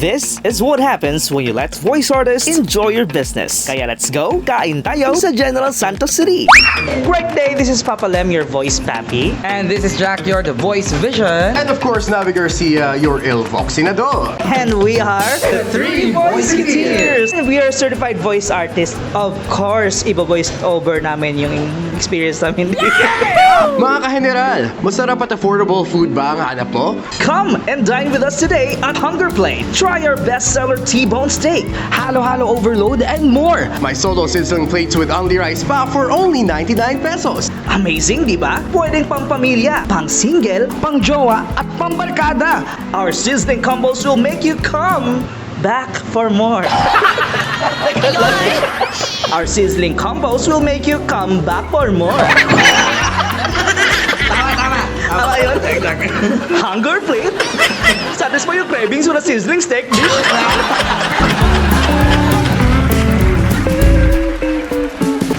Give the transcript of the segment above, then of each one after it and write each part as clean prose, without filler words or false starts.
This is what happens when you let voice artists enjoy your business. Kaya let's go, kain tayo sa General Santos City. Great day, this is Papa Lem, your voice papi. And this is Jack, your The Voice Vision. And of course, Navi Garcia, your Il Voxinador. And we are the Three Voiceketeers. And we are certified voice artists. Of course, iba-voice over namin yung experience namin. Mga ka-general, masarap at affordable food ba ang hanap mo? Come and dine with us today at Hunger Plate. Try our bestseller T-bone steak, halo-halo overload, and more. My solo sizzling plates with only rice pa for only 99 pesos. Amazing, di ba? Pwedeng pang pamilya, pang single, pang jowa, at pang barkada. Our sizzling combos will make you come back for more. Our sizzling combos will make you come back for more. Tama yun. Hunger Plate. Satisfy your cravings with a sizzling steak dish.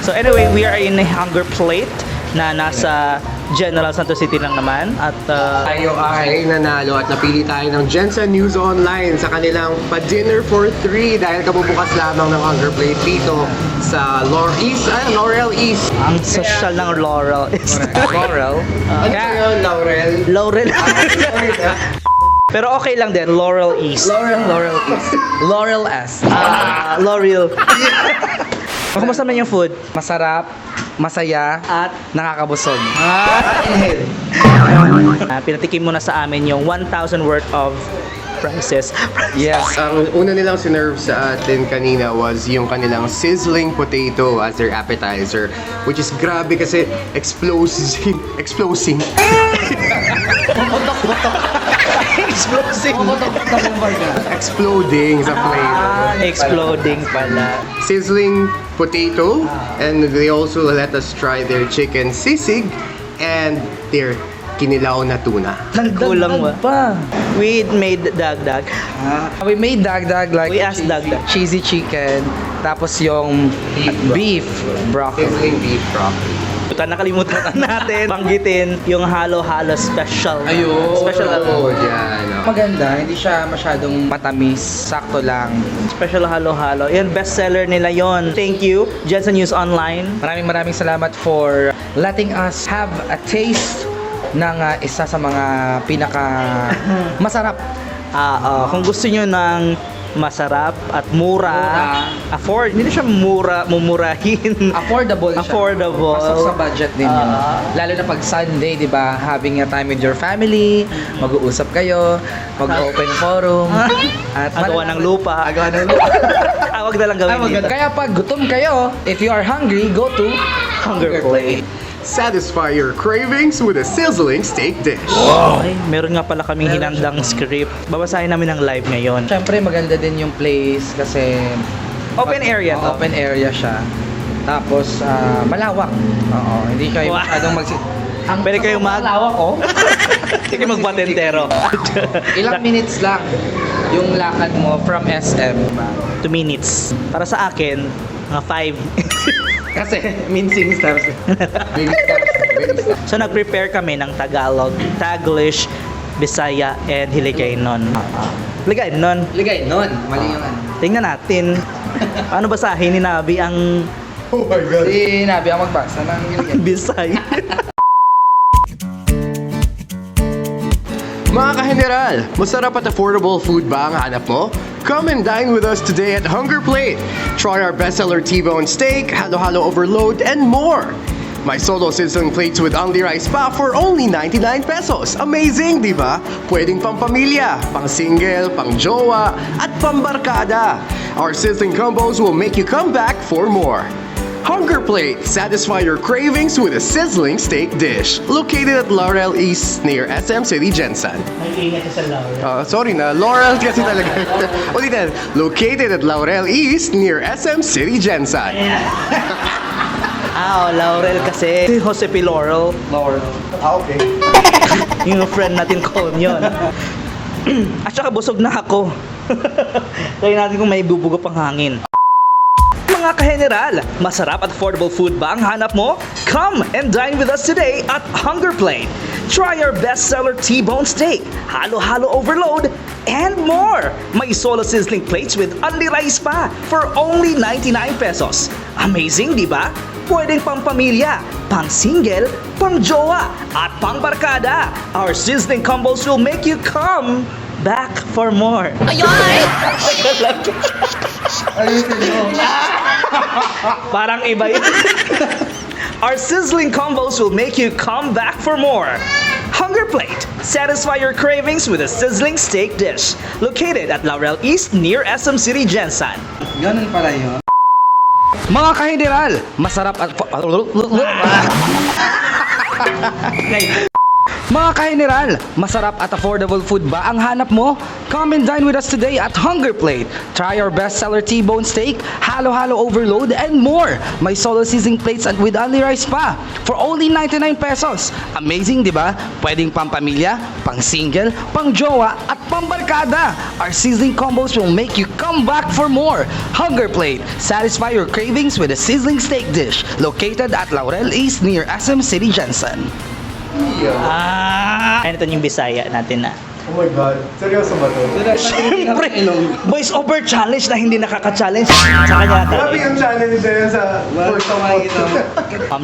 So anyway, we are in a Hunger Plate na nasa General Santos City lang naman at Tayo ay nanalo at napili tayo ng Jensen News Online sa kanilang pa-dinner for 3 dahil kabubukas lamang ng Hunger Plate dito sa Laurel East. ang social ng Laurel is Laurel. Ano yun, Laurel? Laurel. Pero okay lang din, Laurel East. Laurel East. Laurel S. Laurel. Kumusta naman yung food? Masarap, masaya, At nakakabusog. pinatikim mo na sa amin yung 1,000 worth of prices. Yes. Ang una nilang sinerve sa atin kanina was yung kanilang sizzling potato as their appetizer, which is grabe kasi explosive. Explosive. Exploding sa flavor. Exploding pala. Sizzling potato, and they also let us try their chicken sisig and their kinilaw na tuna. Kulang ba? pa. We made dagdag. We made dagdag like We asked dagdag. cheesy chicken, tapos yung beef broccoli. Sizzling beef broccoli. Nakalimutan natin banggitin yung halo-halo special. Ayun. Special Oh, yan. Oh. Maganda, hindi siya masyadong matamis, sakto lang. Special halo-halo. Yan, bestseller nila yon. Thank you, Jensen News Online. Maraming salamat for letting us have a taste ng isa sa mga pinaka masarap. Kung gusto nyo ng masarap at mura, hindi siya mumurahin. Affordable siya. Affordable. Pasok sa budget din yun. Lalo na pag Sunday, di ba? Having a time with your family, mag-uusap kayo, mag-open forum, at Agawa ng lupa. Wag na lang gawin dito. Kaya pag gutom kayo, if you are hungry, go to Hunger Plate. Satisfy your cravings with a sizzling steak dish. Ay, meron nga pala kaming hinandang script. Babasahin namin ng live ngayon. Siyempre, maganda din yung place kasi Open area to. Open area siya. Tapos, malawak. Oo, hindi kayo Wow. masyadong Pwede kayong malawak, oh. Sige, magpatentero. Ilang minutes lang yung lakad mo from SM. 2 minutes. Para sa akin, mga 5. Kasi, mincing steps. Baby steps. So, nag-prepare kami ng Tagalog, Taglish, Bisaya, and Hiligaynon. Hiligaynon. Ligay, nun. Mali yung ano. Tingnan natin. Paano basahin ni Nabi ang Oh my God. Si Nabi ang magbasa ng Ligay. Bisaya? Mga ka-general, masarap at affordable food ba ang hanap mo? Come and dine with us today at Hunger Plate. Try our bestseller T-bone steak, halo-halo overload, and more. My solo sizzling plates with only rice pa for only 99 pesos. Amazing, di ba? Pwedeng pang pamilya, pang single, pang jowa, at pang barkada. Our sizzling combos will make you come back for more. Hunger Plate. Satisfy your cravings with a sizzling steak dish. Located at Laurel East near SM City Jensen. Nag-iingat sa Laura. Sorry na, Laurel kasi talaga. Ulitin, located at Laurel East near SM City Jensen. Laurel kasi. Si Jose P. Laurel. Okay. Yung friend natin call yun. At saka busog na ako. Kaya natin kung may bubugo pang hangin. Mga ka-general, masarap at affordable food ba ang hanap mo? Come and dine with us today at Hunger Plate. Try our bestseller T-bone steak, halo-halo overload, and more. May solo sizzling plates with only rice pa for only 99 pesos. Amazing, di ba? Pwedeng pang pamilya, pang single, pang jowa, at pang barkada. Our sizzling combos will make you come back for more. Parang iba yun. Our sizzling combos will make you come back for more. Hunger Plate. Satisfy your cravings with a sizzling steak dish. Located at Laurel East near SM City, Jensen. Ganun pala yun. Mga ka-general, masarap at... Mga ka-general, masarap at affordable food ba ang hanap mo? Come and dine with us today at Hunger Plate. Try our bestseller T-bone steak, halo-halo overload, and more. May solo sizzling plates and with only rice pa for only 99 pesos. Amazing, di ba? Pwedeng pang pamilya, pang single, pang jowa, at pang barkada. Our sizzling combos will make you come back for more. Hunger Plate. Satisfy your cravings with a sizzling steak dish located at Laurel East near SM City, Jensen. Ano ito yung Bisaya natin na? Oh my God, seryoso ba to? Siyempre, voice over challenge na hindi nakaka-challenge sa kanya. Grabe yung challenge na yun sa first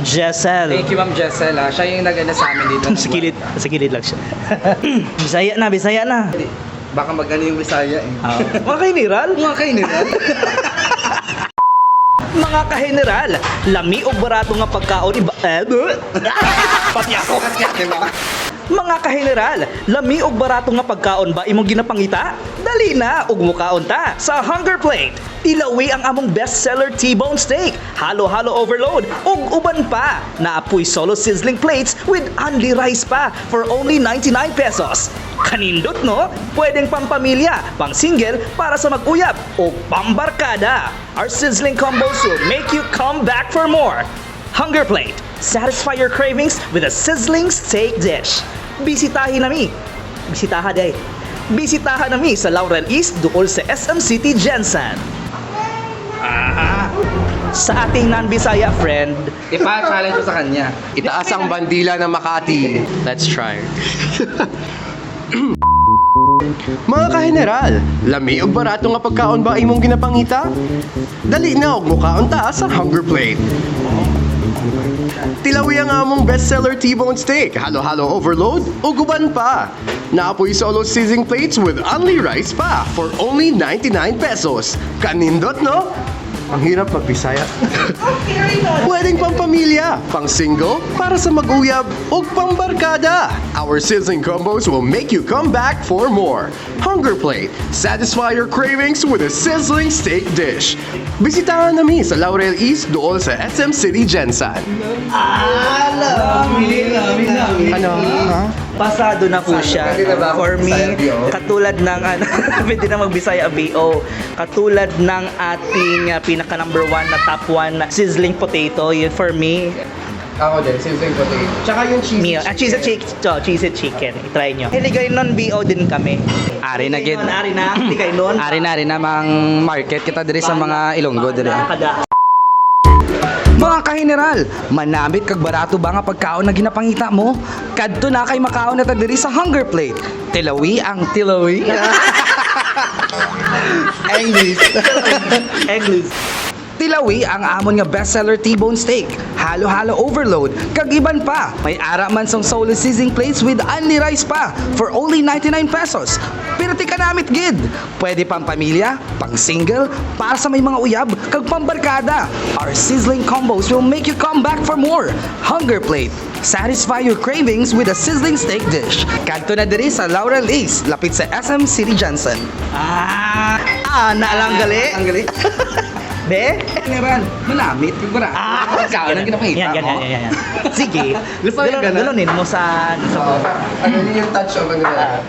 Jessel. Thank you, Ma'am Jessel. Siya yung naganda sa amin dito. Sa kilid lang siya. Bisaya na. Baka magano yung Bisaya eh. Mga ka-general, Mga ka-general. mga ka-general, lami o barato nga pagkaon iba... Pati ako. Mga ka-general, lami og barato nga pagkaon ba imong ginapangita? Dali na ug mukaon ta sa Hunger Plate. Tilawi ang among bestseller T-bone steak, halo-halo overload ug uban pa. Naapoy solo sizzling plates with only rice pa for only 99 pesos. Kanindot no? Pwedeng pang pamilya, pang single para sa mag-uyab o pambarkada. Our sizzling combos will make you come back for more. Hunger Plate. Satisfy your cravings with a sizzling steak dish. Bisitahin nami sa Laurel East duol sa SM City, Jensen. Sa ating non-Bisaya friend, Ipa-challenge ko sa kanya. Itaas ang bandila ng Makati. Let's try. Mga ka-general, lami og barato nga pagkaon ba imong ginapangita? Dali na og mukaon ta sa Hunger Plate. Tilawi ang among bestseller T-bone steak, halo-halo overload, ug uban pa. Naapoy solo sizzling plates with only rice pa for only 99 pesos. Kanindot no? Ang hirap mag-Bisaya. Pwedeng pang pamilya, pang single, para sa mag-uyab, o pang barkada. Our sizzling combos will make you come back for more. Hunger Plate. Satisfy your cravings with a sizzling steak dish. Bisitahan namin sa Laurel East dool sa SM City, Jensen. Ano? Ha? pasado na po siya. Pwede na ba For me, Bisaya BO? katulad ng ano, pwede na magbisaya BO. Katulad ng ating pinaka number 1 na top 1 na sizzling potato, yun for me. Ako din, sizzling potato. Tsaka yung cheese. Meal. Cheesy chicken. I-try nyo. Hiligay nun, BO din kami. Ari na gid. Ari na. Hiligay nun. Ari na mang market kita diri sa mga Ilonggo diri. Kada. Mga ka-general, manamit kag barato ba nga pagkaon na ginapangita mo? Kadto na kay makaon na ta diri sa Hunger Plate. Tilawi ang tilawi. English. English. Tilawi ang amon nga bestseller T-bone steak, halo-halo overload, kag iban pa. May ara man song solo sizzling plates with only rice pa for only 99 pesos. Pero tika namit gid. Pwede pang pamilya, pang single, para sa may mga uyab, kag pambarkada. Our sizzling combos will make you come back for more. Hunger Plate. Satisfy your cravings with a sizzling steak dish. Kadto na diri sa Laurel East, lapit sa SM City, Jensen. Naalang gali. Ang gali. Be? General, manamit kag barato. Pagkaon ang ginapangita mo. Yan. Sige. Gusto mo yung ganun? Galunin mo sa Ano yung touch of ano na?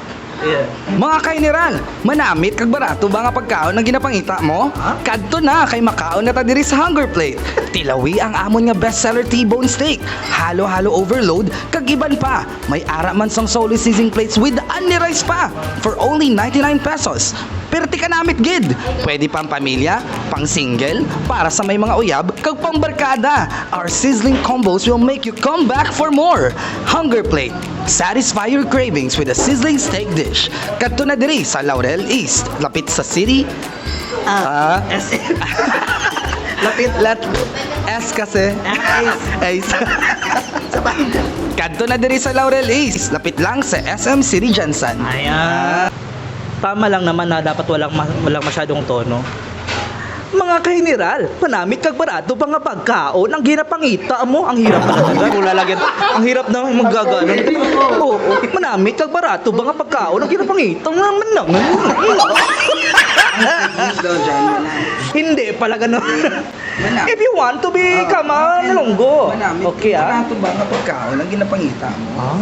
Mga ka-general, manamit kag barato ba nga pagkaon ang ginapangita mo? Kadto na kay makaon na ta diri sa Hunger Plate. Tilawi ang amon nga bestseller T-bone steak, halo-halo overload, kag iban pa. May ara man sang solo sizzling plates with only rice pa for only 99 pesos. Perti ka namit gid. Pwede pang pamilya, pang single, para sa may mga uyab, kag pang barkada. Our sizzling combos will make you come back for more. Hunger Plate. Satisfy your cravings with a sizzling steak dish. Kadto na diri sa Laurel East, lapit sa city. S kasi. Ace. Kadto na diri sa Laurel East, lapit lang sa SM City Jensen. Ayan. Tama lang naman na dapat walang masyadong tono. Mga kahineral, manamit kag barato pa nga pagkaon ang ginapangita mo. Ang hirap pala talaga kung lalagyan. Ang hirap na magaganon. Oo, manamit kag barato ba nga pagkaon ang ginapangita naman naman. Hindi pala ganun. If you want to become a nalunggo. Okay Barato ba nga pagkaon ang ginapangita mo?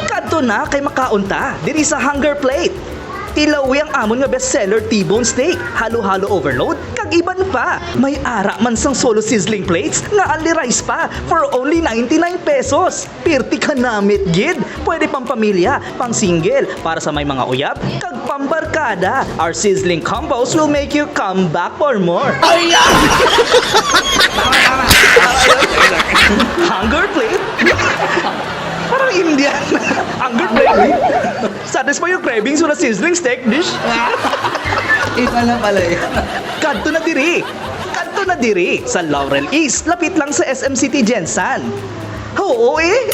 Kadto na kay makaunta diri sa Hunger Plate. Ilawi ang amon nga bestseller T-bone steak, halo-halo overload, kag iban pa. May ara man sang solo sizzling plates nga only rice pa for only 99 pesos. Pirti ka namit gid. Pwede pang pamilya, pang single, para sa may mga uyab, kag pambarkada. Our sizzling combos will make you come back for more. Hunger Plate? Parang Indian. Hunger Plate. Satisfy your cravings with a sizzling steak dish. Iba na pala yun. Kadto na diri. Kadto na diri sa Laurel East. Lapit lang sa SM City Jensen. Oo eh.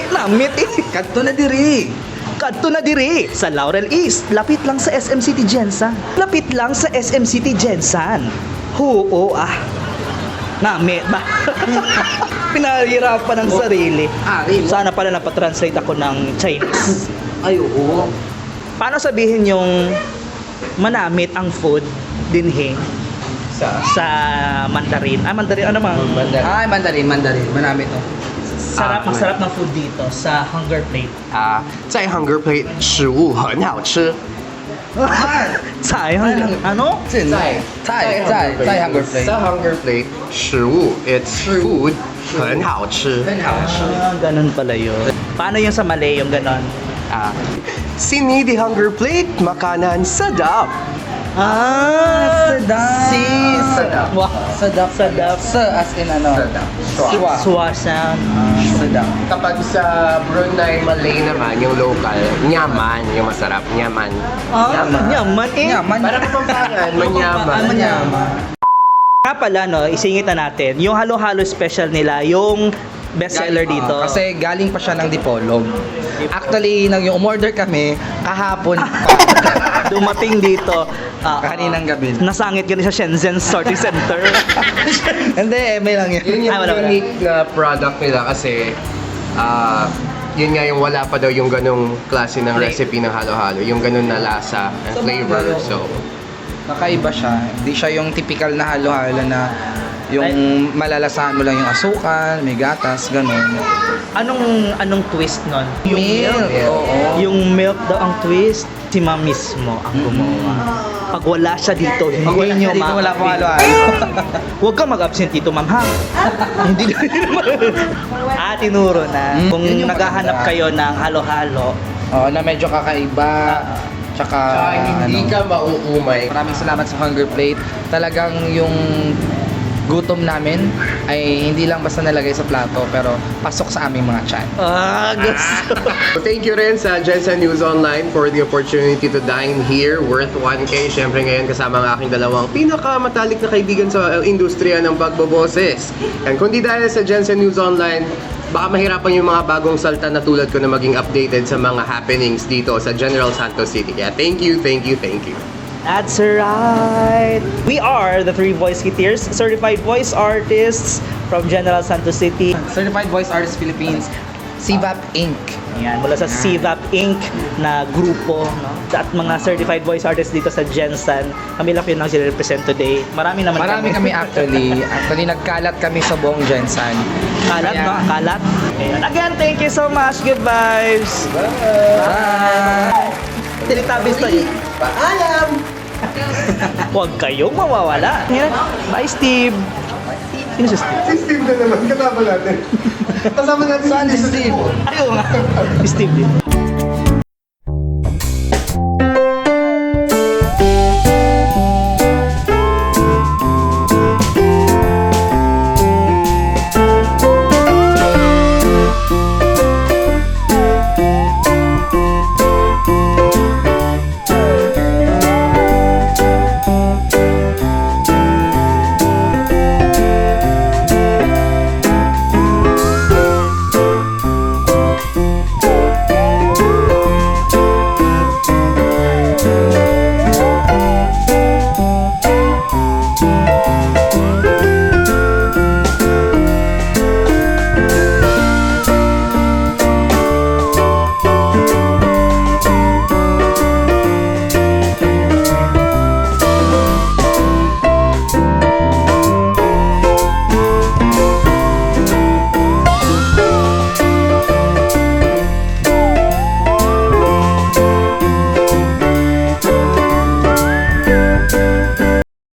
Namit eh. Kadto na diri. Kadto na diri sa Laurel East. Lapit lang sa SM City Jensen. Lapit lang sa SM City Jensen. Oo ah. Namit ba? Pinahirapan ng sarili. Sana pala napatranslate ako ng Chinese. Ay, oo. Paano sabihin yung manamit ang food dinhi sa Mandarin? Mandarin ano mang? Ay, Mandarin. Manamit to. Sarap, masarap ng food dito sa Hunger Plate. 在 Hunger Plate 食物很好吃。 Sayang. Ano? 在 Hunger Plate. 在 Hunger Plate 食物 it's food 很好吃。 Ganun pala yun. Paano yung sa Malay yung ganon? Sini di Hunger Plate makanan sedap. Sedap. Sedap. Wow. Sedap. Sedap. As in ano? Sedap. Swasan. Sedap. Kapag sa Brunei Malay naman, yung local, nyaman, yung masarap, nyaman. Nyaman eh. Parang Pampangan, manyaman. Nga pala no, isingit na natin. Yung halo-halo special nila, yung bestseller dito. Kasi galing pa siya ng Dipolog. Actually, nang yung umorder kami, kahapon pa. Dumating dito. Kaninang gabi. Nasangit ganun sa Shenzhen Sorting Center. Hindi, may lang yun. Yun yung Wala. unique na product nila kasi yun nga yung wala pa daw yung ganong klase ng recipe ng halo-halo. Yung ganon na lasa and flavor. So, Kakaiba siya. Hindi siya yung typical na halo-halo na yung malalasahan mo lang yung asukal, may gatas, ganun. Anong twist nun? Milk. Oo. Yung milk daw ang twist, si ma'am mismo ang gumawa. Pag wala siya dito, hindi Pag wala nyo siya dito, wala pong halo-halo. Huwag kang mag-absent dito, ma'am, ha? Hindi tinuro na. Kung yun yung naghahanap maganda. kayo ng halo-halo, Oo, na medyo kakaiba. Tsaka, hindi ka mauumay. Maraming salamat sa Hunger Plate. Talagang yung gutom namin ay hindi lang basta nalagay sa plato pero pasok sa aming mga tiyan. gusto. So, thank you rin sa Jensen News Online for the opportunity to dine here worth 1K. Siyempre ngayon kasama ang aking dalawang pinakamatalik na kaibigan sa industriya ng pagboboses. And kundi dahil sa Jensen News Online, baka mahirapan yung mga bagong salta na tulad ko na maging updated sa mga happenings dito sa General Santos City. Kaya thank you. That's right. We are the Three Voice Kiteers, certified voice artists from General Santos City. Certified Voice Artists Philippines, CVAP Inc. Yan, mula sa CVAP Inc. na grupo, no? At mga certified voice artists dito sa Jensen. Kami lang yun ang sila-represent today. Marami naman Marami kami actually. Actually, nagkalat kami sa buong Jensen. Kalat, Kaya- no? Kalat. Ayan. Again, thank you so much. Good vibes. Bye! Teletubbies tayo. Paalam! Huwag kayong mawawala. Yan. Bye, Steve. Sino si Steve? Si Steve na naman, kasama natin. Kasama natin Saan si Steve? Ayaw nga. Si Steve din.